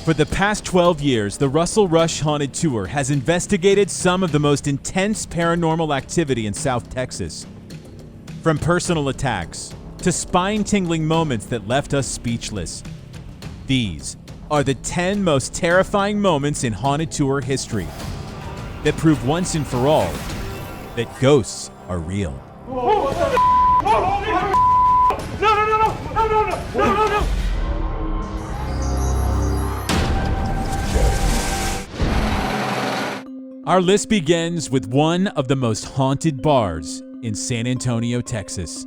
For the past 12 years, the Russell Rush Haunted Tour has investigated some of the most intense paranormal activity in South Texas. From personal attacks to spine-tingling moments that left us speechless. These are the 10 most terrifying moments in Haunted Tour history that prove once and for all that ghosts are real. No. Our list begins with one of the most haunted bars in San Antonio, Texas.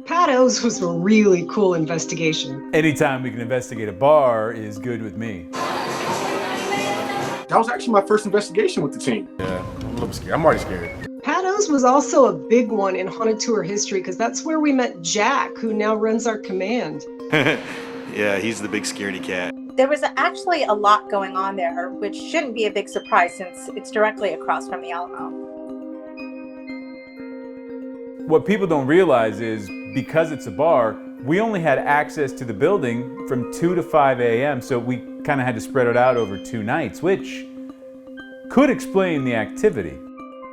Pat O's was a really cool investigation. Anytime we can investigate a bar is good with me. That was actually my first investigation with the team. Yeah, I'm a little scared. I'm already scared. Pat O's was also a big one in Haunted Tour history because that's where we met Jack, who now runs our command. Yeah, he's the big scaredy cat. There was actually a lot going on there, which shouldn't be a big surprise since it's directly across from the Alamo. What people don't realize is because it's a bar, we only had access to the building from 2 to 5 a.m., so we kind of had to spread it out over 2 nights, which could explain the activity.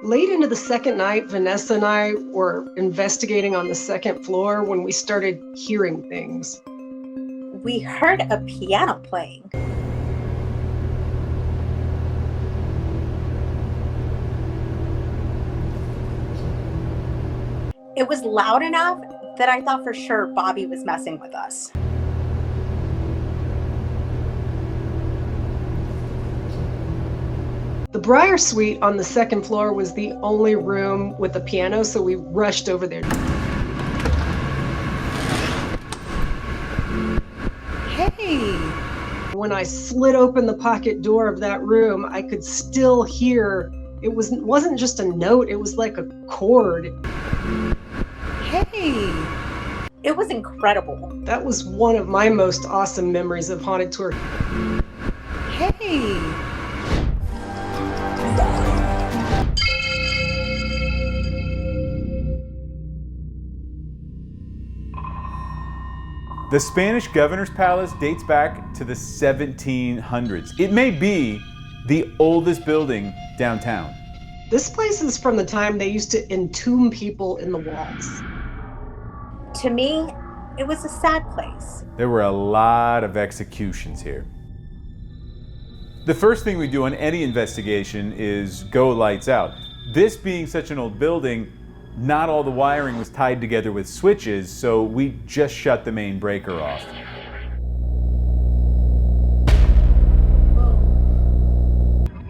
Late into the second night, Vanessa and I were investigating on the second floor when we started hearing things. We heard a piano playing. It was loud enough that I thought for sure Bobby was messing with us. The Briar Suite on the second floor was the only room with a piano, so we rushed over there. Hey! When I slid open the pocket door of that room, I could still hear, it wasn't just a note, it was like a chord. Hey! It was incredible. That was one of my most awesome memories of Haunted Tour. Hey! The Spanish Governor's Palace dates back to the 1700s. It may be the oldest building downtown. This place is from the time they used to entomb people in the walls. To me, it was a sad place. There were a lot of executions here. The first thing we do on any investigation is go lights out. This being such an old building, not all the wiring was tied together with switches, so we just shut the main breaker off.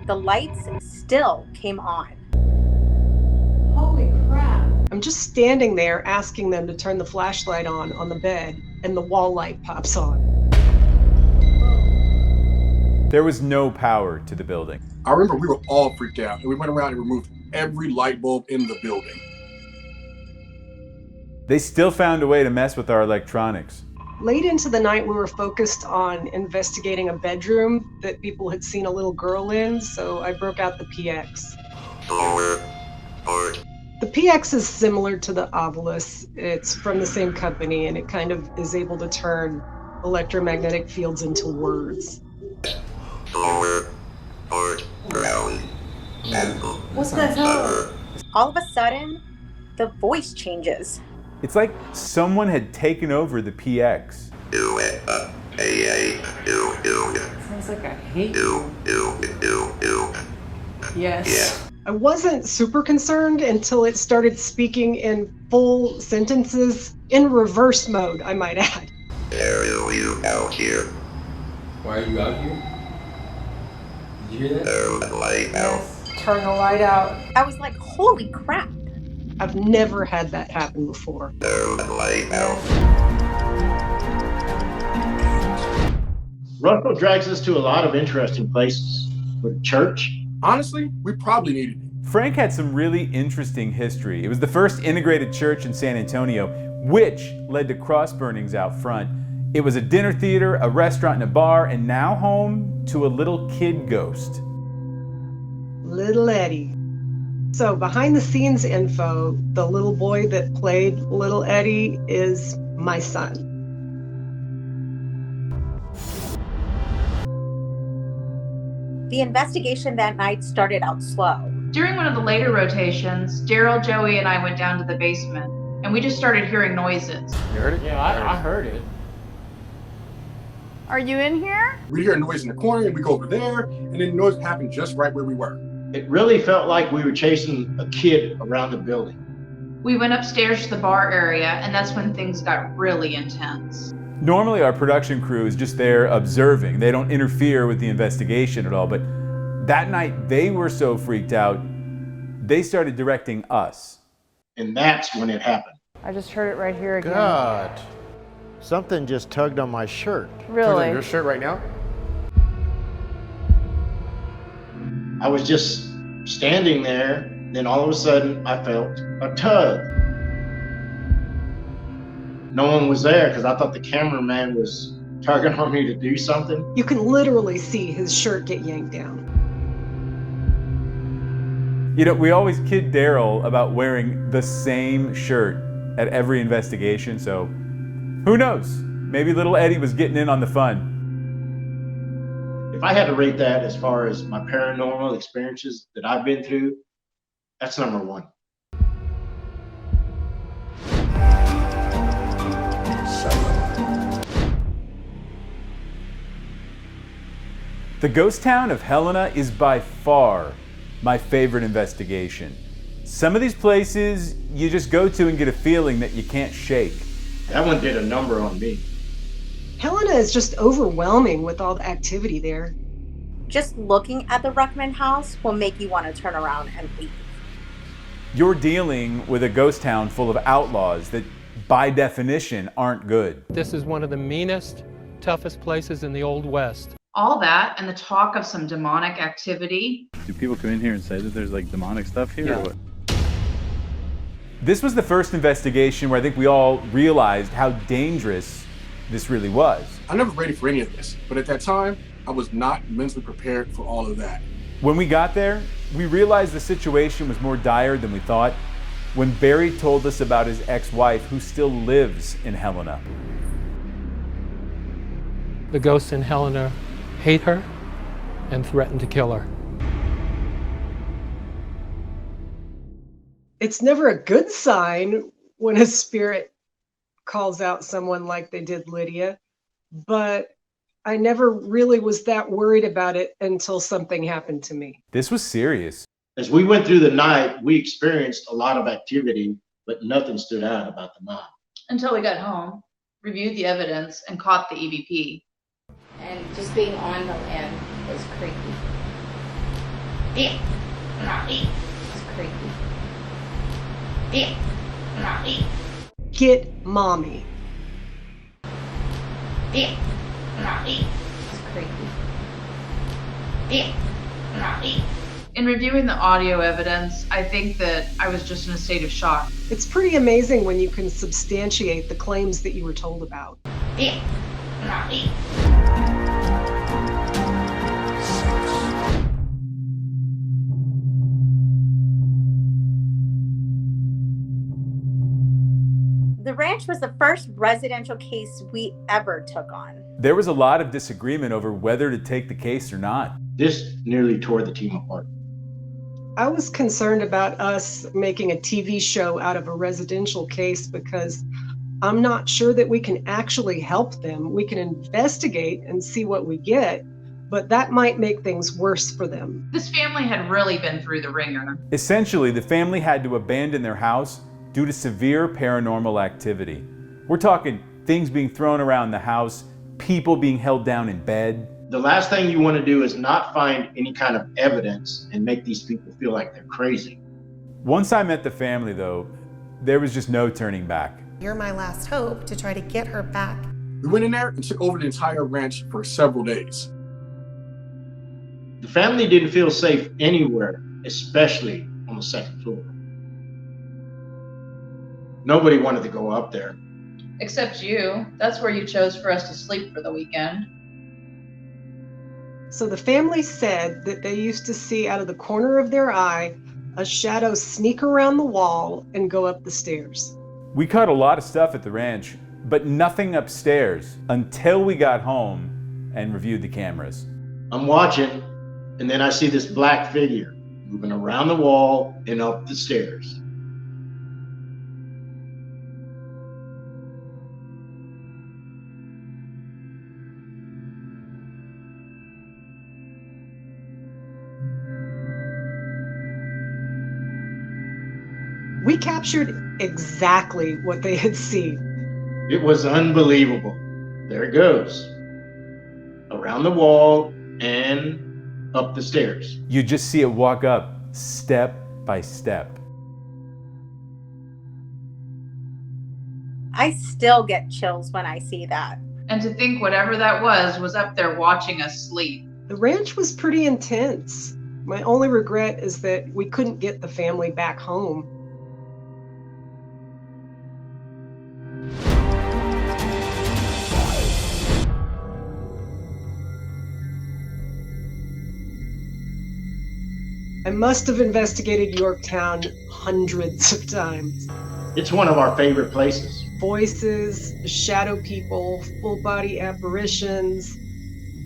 The lights still came on. Holy crap. I'm just standing there asking them to turn the flashlight on the bed, and the wall light pops on. There was no power to the building. I remember we were all freaked out, and we went around and removed every light bulb in the building. They still found a way to mess with our electronics. Late into the night, we were focused on investigating a bedroom that people had seen a little girl in, so I broke out the PX. The PX is similar to the Ovilus. It's from the same company, and it kind of is able to turn electromagnetic fields into words. What the hell? All of a sudden, the voice changes. It's like someone had taken over the PX. Sounds like I hate you. Yes. I wasn't super concerned until it started speaking in full sentences, in reverse mode, I might add. Are you out here? Why are you out here? Did you hear that? Turn the light out. Turn the light out. I was like, holy crap. I've never had that happen before. Turn the light out. Russell drags us to a lot of interesting places. With church. Honestly, we probably needed it. Frank had some really interesting history. It was the first integrated church in San Antonio, which led to cross burnings out front. It was a dinner theater, a restaurant, and a bar, and now home to a little kid ghost. Little Eddie. So behind the scenes info, the little boy that played Little Eddie is my son. The investigation that night started out slow. During one of the later rotations, Daryl, Joey, and I went down to the basement, and we just started hearing noises. You heard it? Yeah, I heard it. Are you in here? We hear a noise in the corner, and we go over there, and then the noise happened just right where we were. It really felt like we were chasing a kid around the building. We went upstairs to the bar area, and that's when things got really intense. Normally our production crew is just there observing. They don't interfere with the investigation at all, but that night they were so freaked out, they started directing us. And that's when it happened. I just heard it right here again. God. Something just tugged on my shirt. Really? Your shirt right now? I was just standing there, then all of a sudden I felt a tug. No one was there because I thought the cameraman was tugging on me to do something. You can literally see his shirt get yanked down. You know, we always kid Daryl about wearing the same shirt at every investigation, so who knows? Maybe little Eddie was getting in on the fun. If I had to rate that as far as my paranormal experiences that I've been through, that's number one. The ghost town of Helena is by far my favorite investigation. Some of these places you just go to and get a feeling that you can't shake. That one did a number on me. Helena is just overwhelming with all the activity there. Just looking at the Ruckman house will make you want to turn around and leave. You're dealing with a ghost town full of outlaws that by definition aren't good. This is one of the meanest, toughest places in the Old West. All that and the talk of some demonic activity. Do people come in here and say that there's like demonic stuff here or what? This was the first investigation where I think we all realized how dangerous this really was. I never ready for any of this, but at that time, I was not mentally prepared for all of that. When we got there, we realized the situation was more dire than we thought when Barry told us about his ex-wife who still lives in Helena. The ghosts in Helena hate her and threaten to kill her. It's never a good sign when a spirit calls out someone like they did Lydia, but I never really was that worried about it until something happened to me. This was serious. As we went through the night, we experienced a lot of activity, but nothing stood out about the mob. Until we got home, reviewed the evidence, and caught the EVP. And just being on the land was creepy. Yeah, not me. It's creepy. Yeah, not me. Get mommy. Yeah, not me. It's creepy. Yeah, not me. In reviewing the audio evidence, I think that I was just in a state of shock. It's pretty amazing when you can substantiate the claims that you were told about. Yeah, not me. The ranch was the first residential case we ever took on. There was a lot of disagreement over whether to take the case or not. This nearly tore the team apart. I was concerned about us making a TV show out of a residential case because I'm not sure that we can actually help them. We can investigate and see what we get, but that might make things worse for them. This family had really been through the ringer. Essentially, the family had to abandon their house due to severe paranormal activity. We're talking things being thrown around the house, people being held down in bed. The last thing you want to do is not find any kind of evidence and make these people feel like they're crazy. Once I met the family, though, there was just no turning back. You're my last hope to try to get her back. We went in there and took over the entire ranch for several days. The family didn't feel safe anywhere, especially on the second floor. Nobody wanted to go up there. Except you. That's where you chose for us to sleep for the weekend. So the family said that they used to see out of the corner of their eye a shadow sneak around the wall and go up the stairs. We caught a lot of stuff at the ranch, but nothing upstairs until we got home and reviewed the cameras. I'm watching, And then I see this black figure moving around the wall and up the stairs. We captured exactly what they had seen. It was unbelievable. There it goes. Around the wall and up the stairs. You just see it walk up step by step. I still get chills when I see that. And to think whatever that was up there watching us sleep. The ranch was pretty intense. My only regret is that we couldn't get the family back home. I must have investigated Yorktown hundreds of times. It's one of our favorite places. Voices, shadow people, full body apparitions,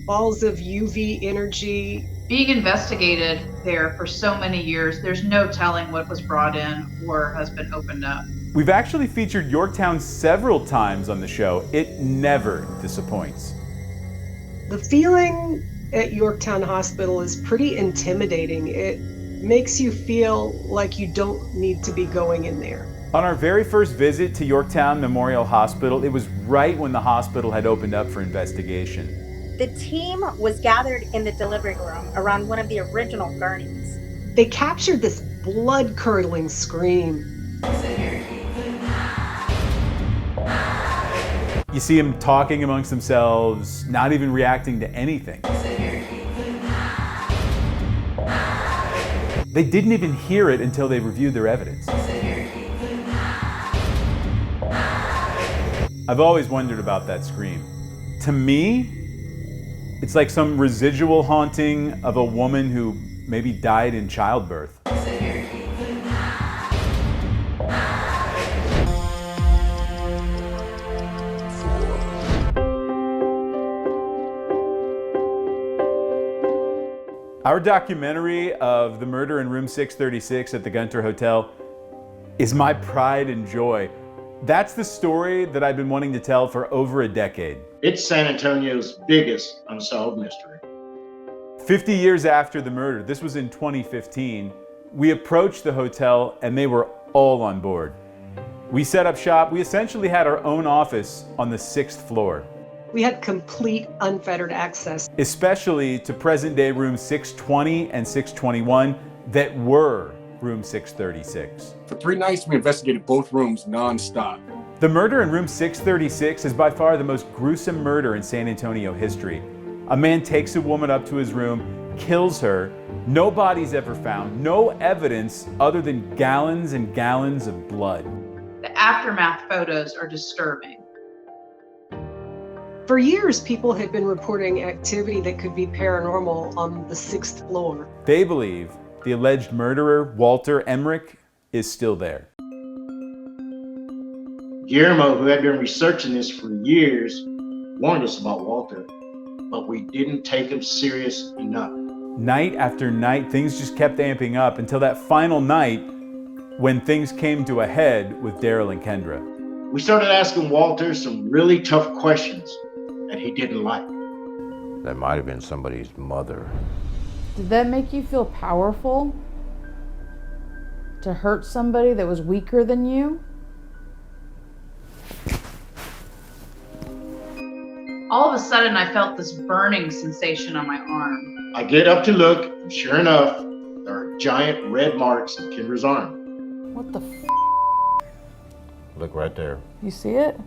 balls of UV energy. Being investigated there for so many years, there's no telling what was brought in or has been opened up. We've actually featured Yorktown several times on the show. It never disappoints. The feeling at Yorktown Hospital is pretty intimidating. It makes you feel like you don't need to be going in there. On our very first visit to Yorktown Memorial Hospital, it was right when the hospital had opened up for investigation. The team was gathered in the delivery room around one of the original gurneys. They captured this blood-curdling scream. You see them talking amongst themselves, not even reacting to anything. They didn't even hear it until they reviewed their evidence. I've always wondered about that scream. To me, it's like some residual haunting of a woman who maybe died in childbirth. Our documentary of the murder in room 636 at the Gunter Hotel is my pride and joy. That's the story that I've been wanting to tell for over a decade. It's San Antonio's biggest unsolved mystery. 50 years after the murder, this was in 2015, we approached the hotel and they were all on board. We set up shop. We essentially had our own office on the 6th floor. We had complete unfettered access. Especially to present-day room 620 and 621 that were room 636. For 3 nights, we investigated both rooms nonstop. The murder in room 636 is by far the most gruesome murder in San Antonio history. A man takes a woman up to his room, kills her, no body's ever found, no evidence other than gallons and gallons of blood. The aftermath photos are disturbing. For years, people had been reporting activity that could be paranormal on the 6th floor. They believe the alleged murderer, Walter Emmerich, is still there. Guillermo, who had been researching this for years, warned us about Walter, but we didn't take him serious enough. Night after night, things just kept amping up until that final night when things came to a head with Daryl and Kendra. We started asking Walter some really tough questions that he didn't like. That might have been somebody's mother. Did that make you feel powerful? To hurt somebody that was weaker than you? All of a sudden, I felt this burning sensation on my arm. I get up to look, and sure enough, there are giant red marks on Kendra's arm. What the f? Look right there. You see it?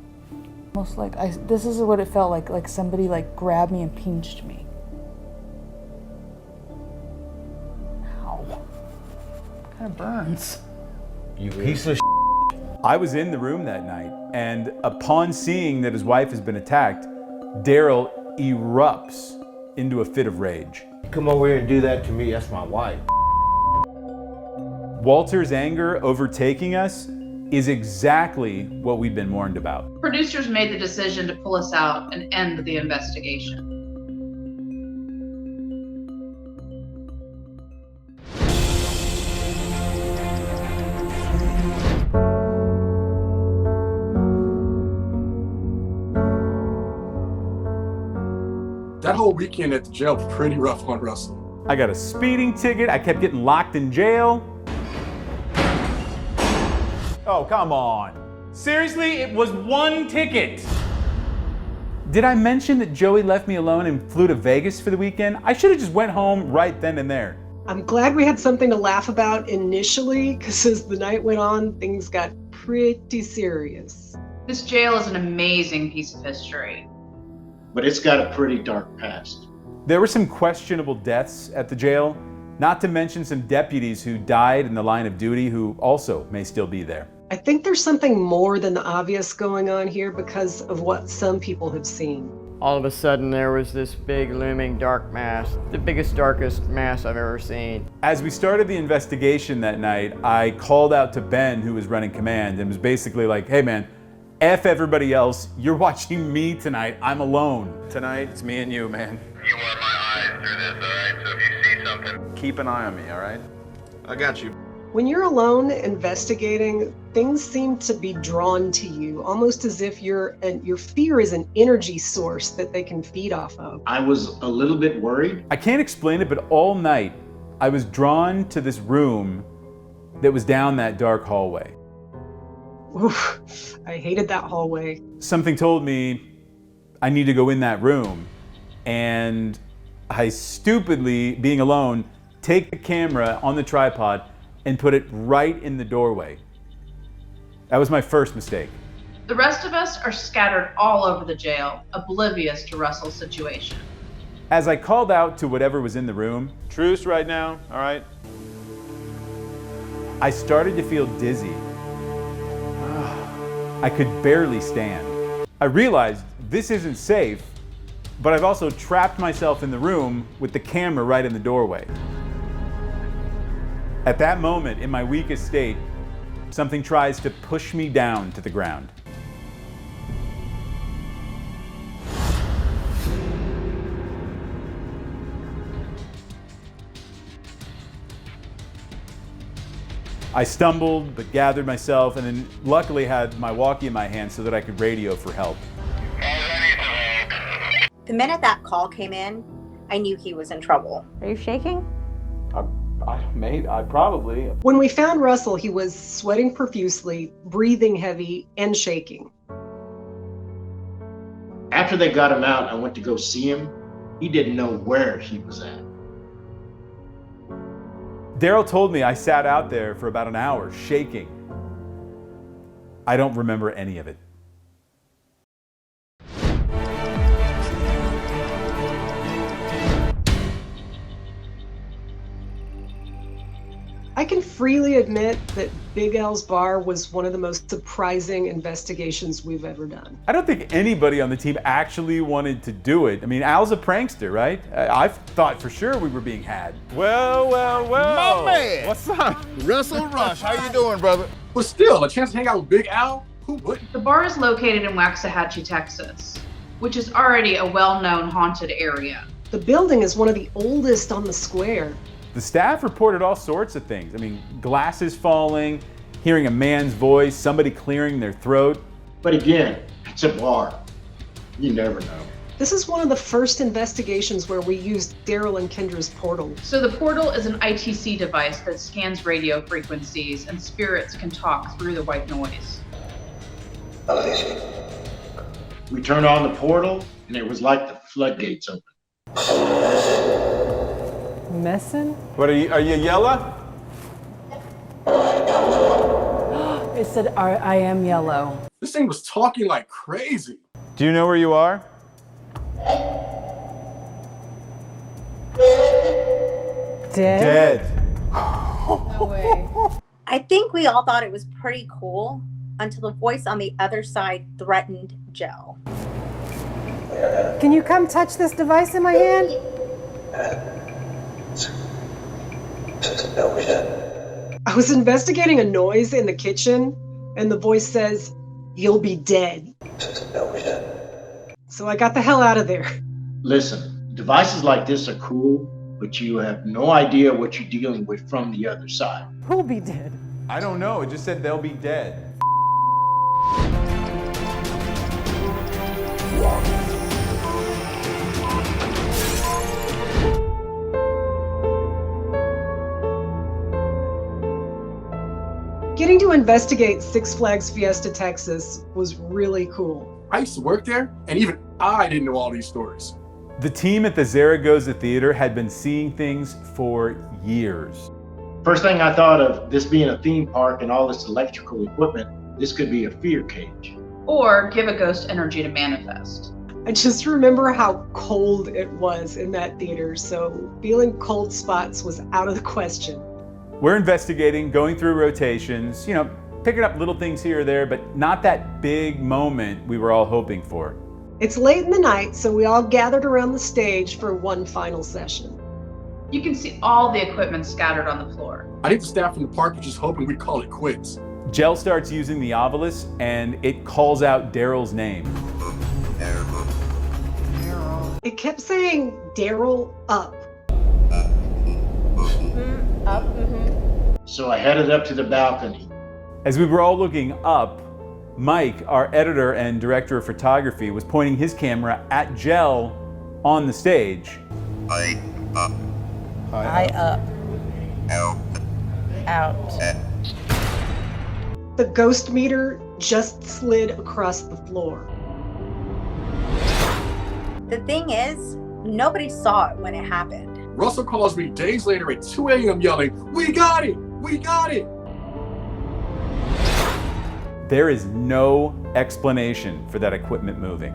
Almost like this is what it felt like somebody grabbed me and pinched me. Ow. Kind of burns. You piece of I was in the room that night, and upon seeing that his wife has been attacked, Daryl erupts into a fit of rage. You come over here and do that to me, that's my wife. Walter's anger overtaking us is exactly what we've been warned about. Producers made the decision to pull us out and end the investigation. That whole weekend at the jail was pretty rough on Russell. I got a speeding ticket. I kept getting locked in jail. Oh, come on. Seriously, it was one ticket. Did I mention that Joey left me alone and flew to Vegas for the weekend? I should have just went home right then and there. I'm glad we had something to laugh about initially, because as the night went on, things got pretty serious. This jail is an amazing piece of history. But it's got a pretty dark past. There were some questionable deaths at the jail, not to mention some deputies who died in the line of duty who also may still be there. I think there's something more than the obvious going on here because of what some people have seen. All of a sudden there was this big looming dark mass, the biggest, darkest mass I've ever seen. As we started the investigation that night, I called out to Ben, who was running command, and was basically like, hey man, F everybody else, you're watching me tonight, I'm alone. Tonight, it's me and you, man. You want my eyes through this, alright? So if you see something, Keep an eye on me, all right? I got you. When you're alone investigating, things seem to be drawn to you, almost as if your fear is an energy source that they can feed off of. I was a little bit worried. I can't explain it, but all night I was drawn to this room that was down that dark hallway. Oof, I hated that hallway. Something told me I need to go in that room, and I stupidly, being alone, take the camera on the tripod and put it right in the doorway. That was my first mistake. The rest of us are scattered all over the jail, oblivious to Russell's situation. As I called out to whatever was in the room, Truce right now, all right? I started to feel dizzy. I could barely stand. I realized this isn't safe, but I've also trapped myself in the room with the camera right in the doorway. At that moment, in my weakest state, something tries to push me down to the ground. I stumbled, but gathered myself, and then luckily had my walkie in my hand so that I could radio for help. The minute that call came in, I knew he was in trouble. Are you shaking? I probably. When we found Russell, he was sweating profusely, breathing heavy, and shaking. After they got him out, I went to go see him. He didn't know where he was at. Daryl told me I sat out there for about an hour, shaking. I don't remember any of it. I can freely admit that Big L's bar was one of the most surprising investigations we've ever done. I don't think anybody on the team actually wanted to do it. I mean, Al's a prankster, right? I thought for sure we were being had. Well. My man! What's up? Russell Rush, how you doing, brother? But still, a chance to hang out with Big Al? Who wouldn't? The bar is located in Waxahachie, Texas, which is already a well-known haunted area. The building is one of the oldest on the square. The staff reported all sorts of things. I mean, glasses falling, hearing a man's voice, somebody clearing their throat. But again, it's a bar. You never know. This is one of the first investigations where we used Daryl and Kendra's portal. So the portal is an ITC device that scans radio frequencies, and spirits can talk through the white noise. We turned on the portal, and it was like the floodgates opened. Messing? What are you yellow? It said, I am yellow. This thing was talking like crazy. Do you know where you are? Dead? No way. I think we all thought it was pretty cool until the voice on the other side threatened Joe. Can you come touch this device in my hand? I was investigating a noise in the kitchen, and the voice says, "You'll be dead." So I got the hell out of there. Listen, devices like this are cool, but you have no idea what you're dealing with from the other side. Who'll be dead? I don't know, it just said they'll be dead. to investigate Six Flags Fiesta Texas was really cool. I used to work there, and even I didn't know all these stories. The team at the Zaragoza Theater had been seeing things for years. First thing I thought of, this being a theme park and all this electrical equipment, this could be a fear cage. Or give a ghost energy to manifest. I just remember how cold it was in that theater, so feeling cold spots was out of the question. We're investigating, going through rotations, picking up little things here or there, but not that big moment we were all hoping for. It's late in the night, so we all gathered around the stage for one final session. You can see all the equipment scattered on the floor. I think the staff from the park was just hoping we'd call it quits. Jell starts using the ovilus, and it calls out Daryl's name. It kept saying, Daryl, up. Up. So I headed up to the balcony. As we were all looking up, Mike, our editor and director of photography, was pointing his camera at Jell on the stage. Eye up. Eye up. Out. The ghost meter just slid across the floor. The thing is, nobody saw it when it happened. Russell calls me days later at 2 a.m. yelling, "We got it! We got it!" There is no explanation for that equipment moving.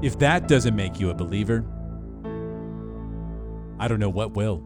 If that doesn't make you a believer, I don't know what will.